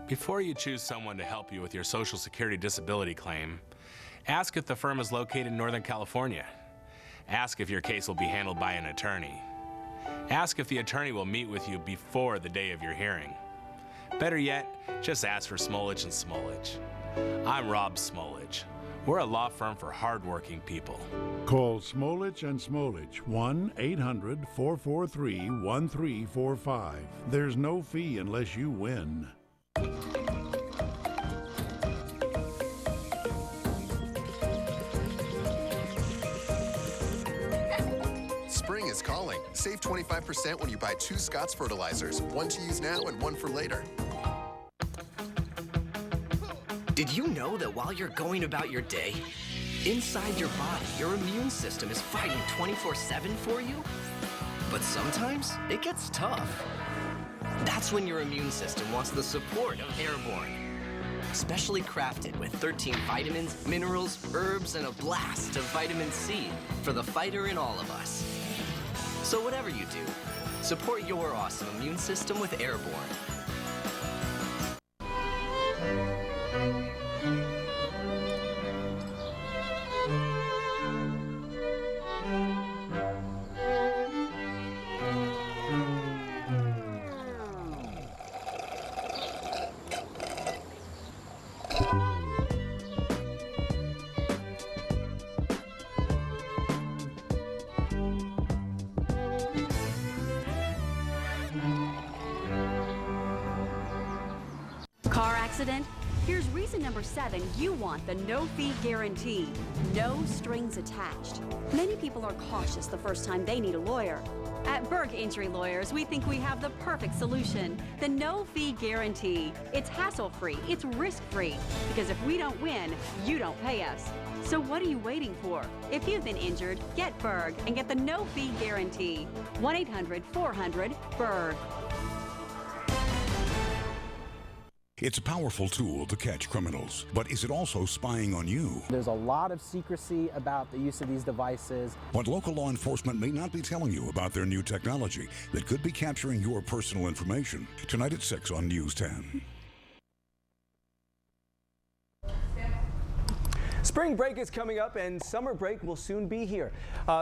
Before you choose someone to help you with your Social Security disability claim, ask if the firm is located in Northern California. Ask if your case will be handled by an attorney. Ask if the attorney will meet with you before the day of your hearing. Better yet, just ask for Smolich and Smolich. I'm Rob Smolich. We're a law firm for hardworking people. Call Smolich and Smolich, 1-800-443-1345. There's no fee unless you win. Spring is calling. Save 25% when you buy 2 Scott's fertilizers, one to use now and one for later. Did you know that while you're going about your day, inside your body, your immune system is fighting 24/7 for you? But sometimes it gets tough. That's when your immune system wants the support of Airborne. Specially crafted with 13 vitamins, minerals, herbs, and a blast of vitamin C for the fighter in all of us. So whatever you do, support your awesome immune system with Airborne. Car accident? Here's reason number 7 you want the no-fee guarantee. No strings attached. Many people are cautious the first time they need a lawyer. At Berg Injury Lawyers, we think we have the perfect solution. The no-fee guarantee. It's hassle-free, it's risk-free. Because if we don't win, you don't pay us. So what are you waiting for? If you've been injured, get Berg and get the no-fee guarantee. 1-800-400-BERG. It's a powerful tool to catch criminals, but is it also spying on you? There's a lot of secrecy about the use of these devices. What local law enforcement may not be telling you about their new technology that could be capturing your personal information. Tonight at 6 on News 10. Spring break is coming up and summer break will soon be here.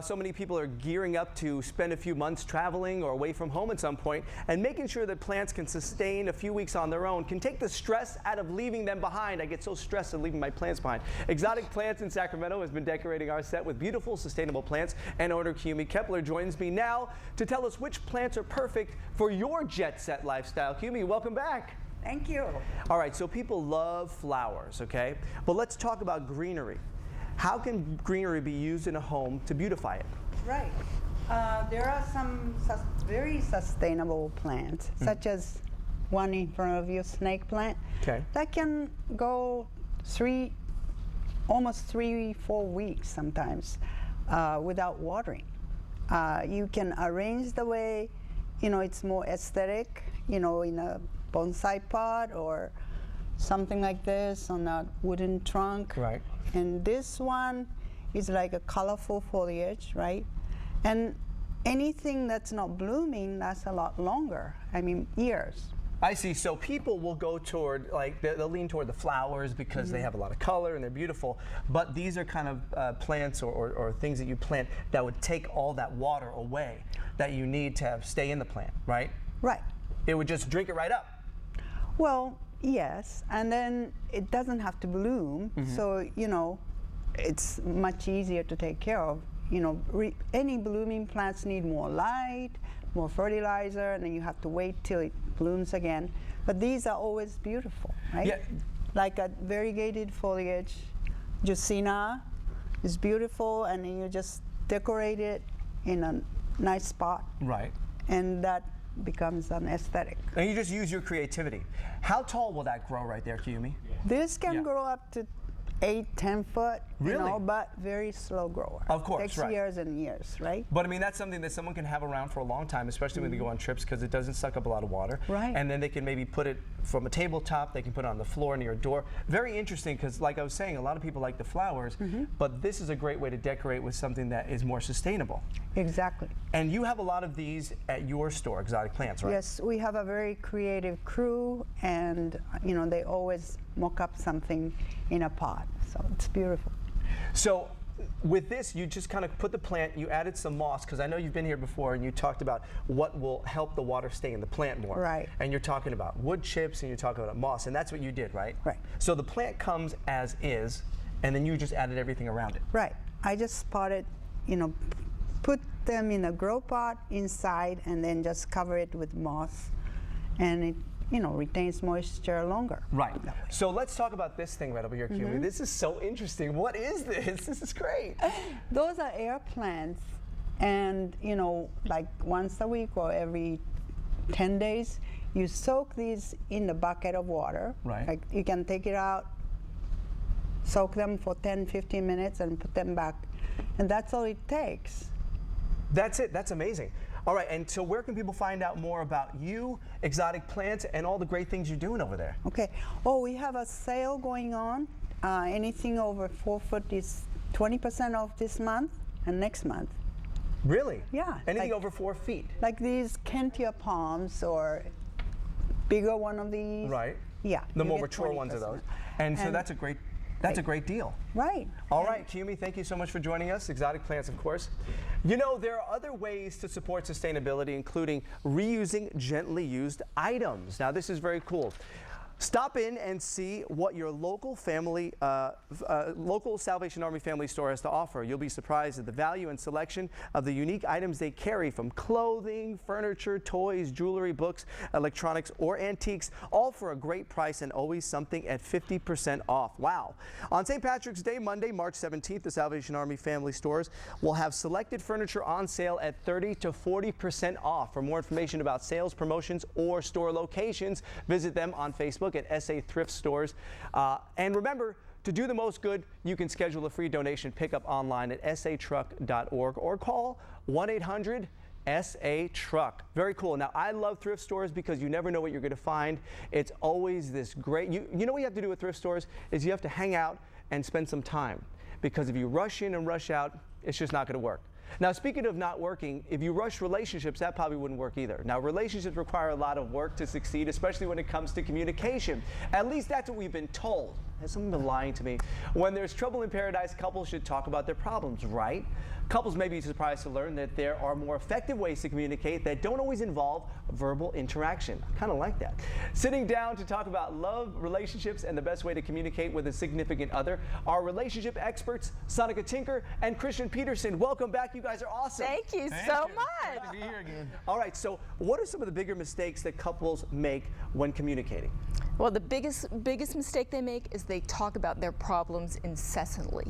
So many people are gearing up to spend a few months traveling or away from home at some point, and making sure that plants can sustain a few weeks on their own can take the stress out of leaving them behind. I get so stressed at leaving my plants behind. Exotic Plants in Sacramento has been decorating our set with beautiful sustainable plants, and owner Kumi Kepler joins me now to tell us which plants are perfect for your jet set lifestyle. Kumi, welcome back. Thank you. All right, so people love flowers, okay? But let's talk about greenery. How can greenery be used in a home to beautify it? Right. There are some very sustainable plants, such as one in front of you, snake plant. Okay. That can go almost 3-4 weeks sometimes without watering. You can arrange the way, it's more aesthetic, in a bonsai pot or something like this on a wooden trunk. Right. And this one is like a colorful foliage, right? And anything that's not blooming lasts a lot longer. I mean, years. I see. So people will go toward, they'll lean toward the flowers because they have a lot of color and they're beautiful. But these are kind of plants or things that you plant that would take all that water away that you need to have stay in the plant, right? Right. It would just drink it right up. Well, yes, and then it doesn't have to bloom, so it's much easier to take care of. Any blooming plants need more light, more fertilizer, and then you have to wait till it blooms again. But these are always beautiful, right? Yeah. Like a variegated foliage, Jusina is beautiful, and then you just decorate it in a nice spot. Right. And that becomes an aesthetic. And you just use your creativity. How tall will that grow right there, Kumi? This can grow up to 8-10 foot, Really? you know, but very slow grower. Of course, takes right. years and years, right? But I mean, that's something that someone can have around for a long time, especially when they go on trips, because it doesn't suck up a lot of water. Right. And then they can maybe put it from a tabletop, they can put it on the floor near a door. Very interesting, because like I was saying, a lot of people like the flowers, but this is a great way to decorate with something that is more sustainable. Exactly. And you have a lot of these at your store, Exotic Plants, right? Yes, we have a very creative crew, and you know, they always mock up something in a pot, so it's beautiful. So with this, you just kind of put the plant, you added some moss, because I know you've been here before and you talked about what will help the water stay in the plant more. Right. And you're talking about wood chips and you're talking about moss, and that's what you did, right? Right. So the plant comes as is, and then you just added everything around it. Right. I just spotted, you know, put them in a grow pot inside and then just cover it with moss, and it, you know, retains moisture longer. Right. So let's talk about this thing right over here, Kiyomi. This is so interesting. What is this? This is great. Those are air plants, and you know, like once a week or every 10 days, you soak these in the bucket of water. Right. Like you can take it out, soak them for 10-15 minutes and put them back, and that's all it takes. That's it. That's amazing. All right, and so where can people find out more about you, Exotic Plants, and all the great things you're doing over there? Okay. Oh, we have a sale going on. Anything over 4 foot is 20% off this month and next month. Really? Yeah. Anything like, over 4 feet? Like these Kentia palms or bigger one of these. Right. Yeah. The you more get mature ones of 20%. those. And so that's a great deal. Right. All right, Kiyomi, thank you so much for joining us. Exotic Plants, of course. You know, there are other ways to support sustainability, including reusing gently used items. Now, this is very cool. Stop in and see what your local local Salvation Army family store has to offer. You'll be surprised at the value and selection of the unique items they carry, from clothing, furniture, toys, jewelry, books, electronics, or antiques, all for a great price and always something at 50% off. Wow. On St. Patrick's Day, Monday, March 17th, the Salvation Army family stores will have selected furniture on sale at 30 to 40% off. For more information about sales, promotions, or store locations, visit them on Facebook at SA Thrift Stores. And remember, to do the most good, you can schedule a free donation pickup online at satruck.org or call 1-800-SA-TRUCK. Very cool. Now, I love thrift stores because you never know what you're going to find. It's always this great, you know what you have to do with thrift stores is you have to hang out and spend some time, because if you rush in and rush out, it's just not going to work. Now, speaking of not working, if you rush relationships, that probably wouldn't work either. Now, relationships require a lot of work to succeed, especially when it comes to communication. At least that's what we've been told. Has someone been lying to me? When there's trouble in paradise, couples should talk about their problems, right? Couples may be surprised to learn that there are more effective ways to communicate that don't always involve verbal interaction. I kind of like that. Sitting down to talk about love, relationships, and the best way to communicate with a significant other are relationship experts, Sonica Tinker and Christian Peterson. Welcome back. You guys are awesome. Thank you so much. Good to be here again. All right, so what are some of the bigger mistakes that couples make when communicating? Well, the biggest mistake they make is they talk about their problems incessantly.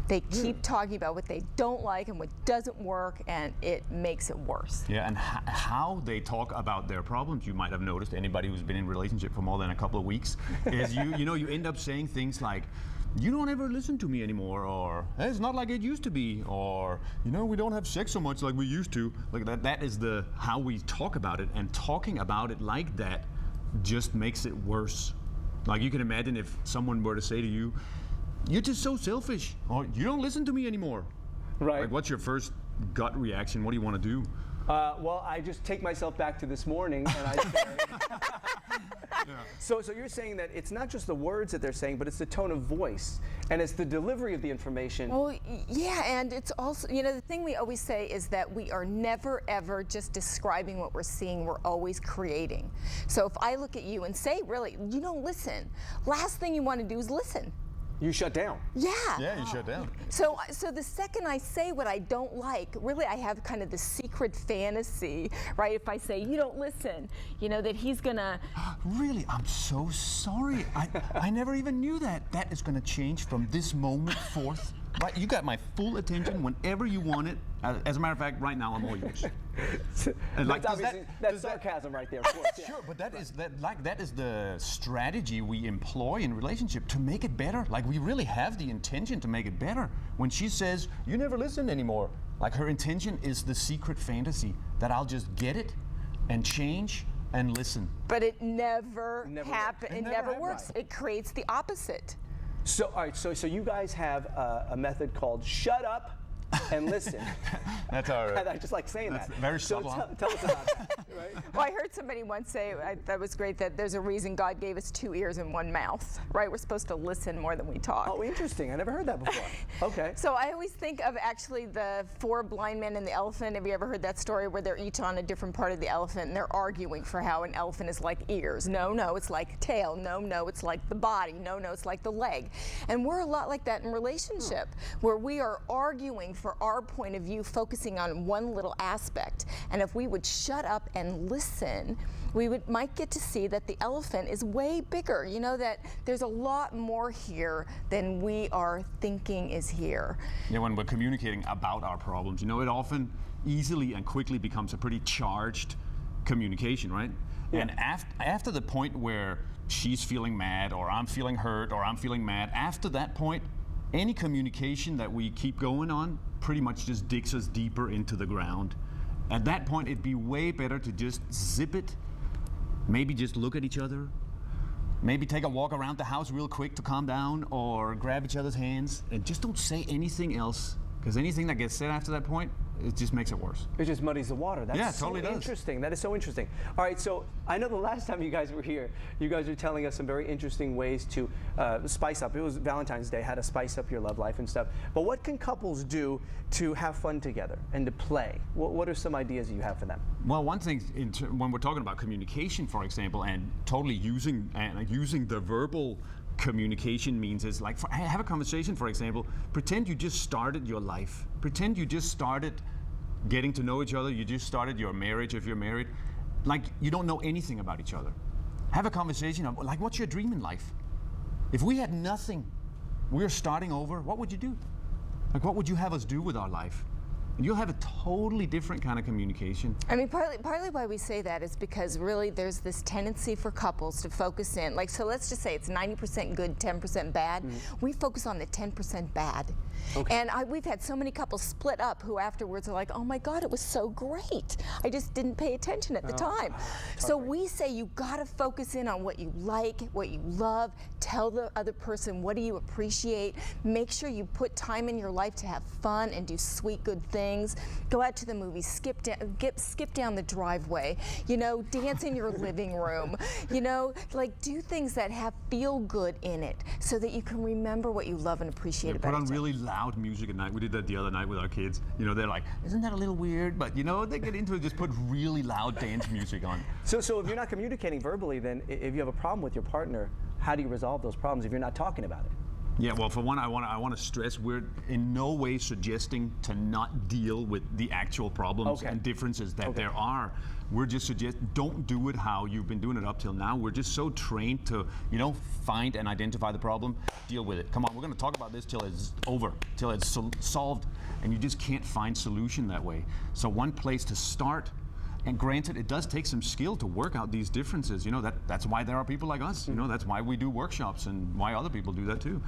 They keep talking about what they don't like and what doesn't work, and it makes it worse. Yeah, and how they talk about their problems, you might have noticed, anybody who's been in a relationship for more than a couple of weeks, is you end up saying things like, you don't ever listen to me anymore, or hey, it's not like it used to be, or we don't have sex so much like we used to. Like that is how we talk about it, and talking about it like that just makes it worse. Like, you can imagine if someone were to say to you, you're just so selfish, or you don't listen to me anymore. Right. Like, what's your first gut reaction? What do you want to do? Well, I just take myself back to this morning and I say, So you're saying that it's not just the words that they're saying, but it's the tone of voice, and it's the delivery of the information. Well, yeah, and it's also, the thing we always say is that we are never, ever just describing what we're seeing. We're always creating. So if I look at you and say, really, you don't listen, last thing you want to do is listen. You shut down. Yeah. Yeah, you shut down. So the second I say what I don't like, really I have kind of the secret fantasy, right? If I say, you don't listen, that he's gonna... Really? I'm so sorry. I never even knew that. That is gonna change from this moment forth. Right, you got my full attention whenever you want it. As a matter of fact, right now I'm all yours. And like, That's obviously that's sarcasm right there, of course. Yeah. Sure, but that is the strategy we employ in relationship to make it better. Like, we really have the intention to make it better. When she says, "You never listen anymore," like, her intention is the secret fantasy that I'll just get it and change and listen. But it never happens. It never works. Right. It creates the opposite. So, all right, so you guys have a method called shut up and listen. That's all right. I just like saying That's that. very so subtle. tell us about that. Right? Well, I heard somebody once say, that was great, that there's a reason God gave us 2 ears and 1 mouth, right? We're supposed to listen more than we talk. Oh, interesting. I never heard that before. Okay. So I always think of actually the 4 blind men and the elephant. Have you ever heard that story where they're each on a different part of the elephant and they're arguing for how an elephant is like ears? No, it's like tail. No, it's like the body. No, it's like the leg. And we're a lot like that in relationship, where we are arguing for our point of view, focusing on one little aspect. And if we would shut up and listen, we might get to see that the elephant is way bigger. You know, that there's a lot more here than we are thinking is here. Yeah, when we're communicating about our problems, you know, it often easily and quickly becomes a pretty charged communication, right? Yeah. And after the point where she's feeling mad, or I'm feeling hurt, or I'm feeling mad, after that point, any communication that we keep going on pretty much just digs us deeper into the ground. At that point, it'd be way better to just zip it, maybe just look at each other, maybe take a walk around the house real quick to calm down, or grab each other's hands, and just don't say anything else, because anything that gets said after that point, it just makes it worse. It just muddies the water. That's yeah, it totally so does. Interesting. That is so interesting. All right, so I know the last time you guys were here, you guys were telling us some very interesting ways to spice up. It was Valentine's Day, how to spice up your love life and stuff. But what can couples do to have fun together and to play? What are some ideas you have for them? Well, one thing, when we're talking about communication, for example, and totally using the verbal communication means is like, have a conversation, for example. Pretend you just started your life. Pretend you just started getting to know each other. You just started your marriage if you're married. Like, you don't know anything about each other. Have a conversation of, like, what's your dream in life? If we had nothing, we're starting over, what would you do? Like, what would you have us do with our life? And you'll have a totally different kind of communication. I mean, partly why we say that is because really there's this tendency for couples to focus in, like, so let's just say it's 90% good, 10% bad. We focus on the 10% bad. Okay. And we've had so many couples split up who afterwards are like, oh my God, it was so great. I just didn't pay attention at the time. So we say you gotta focus in on what you like, what you love, tell the other person what do you appreciate, make sure you put time in your life to have fun and do sweet, good things. Go out to the movies, skip down the driveway, you know, dance in your living room, you know, like do things that feel good in it so that you can remember what you love and appreciate about it. Put on really loud music at night. We did that the other night with our kids. You know, they're like, isn't that a little weird? But you know, they get into it, just put really loud dance music on. So if you're not communicating verbally, then if you have a problem with your partner, how do you resolve those problems if you're not talking about it? Yeah, well, for one, I want to stress we're in no way suggesting to not deal with the actual problems and differences that there are. We're just suggesting don't do it how you've been doing it up till now. We're just so trained to, you know, find and identify the problem, deal with it. Come on, we're going to talk about this till it's over, till it's solved, and you just can't find solution that way. So one place to start. And granted, it does take some skill to work out these differences. You know, that's why there are people like us. You know, that's why we do workshops and why other people do that too.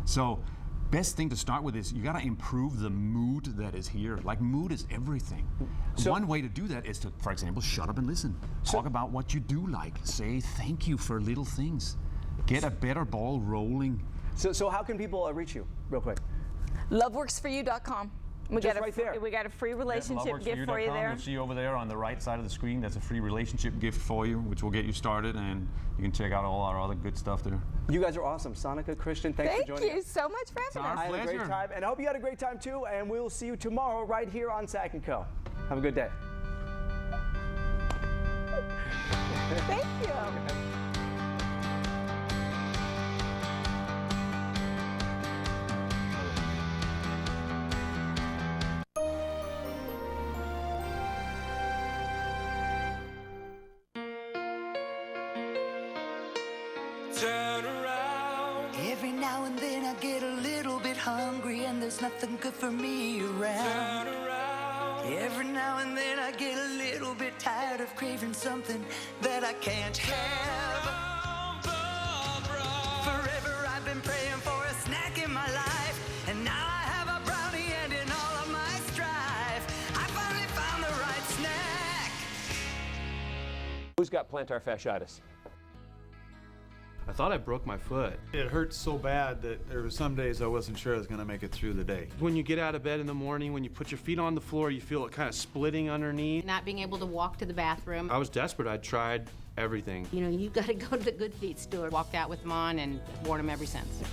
So, best thing to start with is you got to improve the mood that is here. Like, mood is everything. So, one way to do that is to, for example, shut up and listen. Talk about what you do like. Say thank you for little things. Get a better ball rolling. So how can people reach you, real quick? Loveworksforyou.com. We got a free relationship gift for you there. You'll see over there on the right side of the screen. That's a free relationship gift for you, which will get you started, and you can check out all our other good stuff there. You guys are awesome. Sonica, Christian, thanks for joining us. Thank you so much for having us. I had a great time, and I hope you had a great time too, and we'll see you tomorrow right here on Sac Co. Have a good day. Thank you. Turn around. Every now and then I get a little bit hungry and there's nothing good for me around. Turn around. Every now and then I get a tired of craving something that I can't have. Forever I've been praying for a snack in my life, and now I have a brownie, and in all of my strife, I finally found the right snack. Who's got plantar fasciitis? I thought I broke my foot. It hurt so bad that there were some days I wasn't sure I was going to make it through the day. When you get out of bed in the morning, when you put your feet on the floor, you feel it kind of splitting underneath. Not being able to walk to the bathroom. I was desperate. I tried everything. You know, you got to go to the Good Feet store. Walked out with them on and worn them ever since.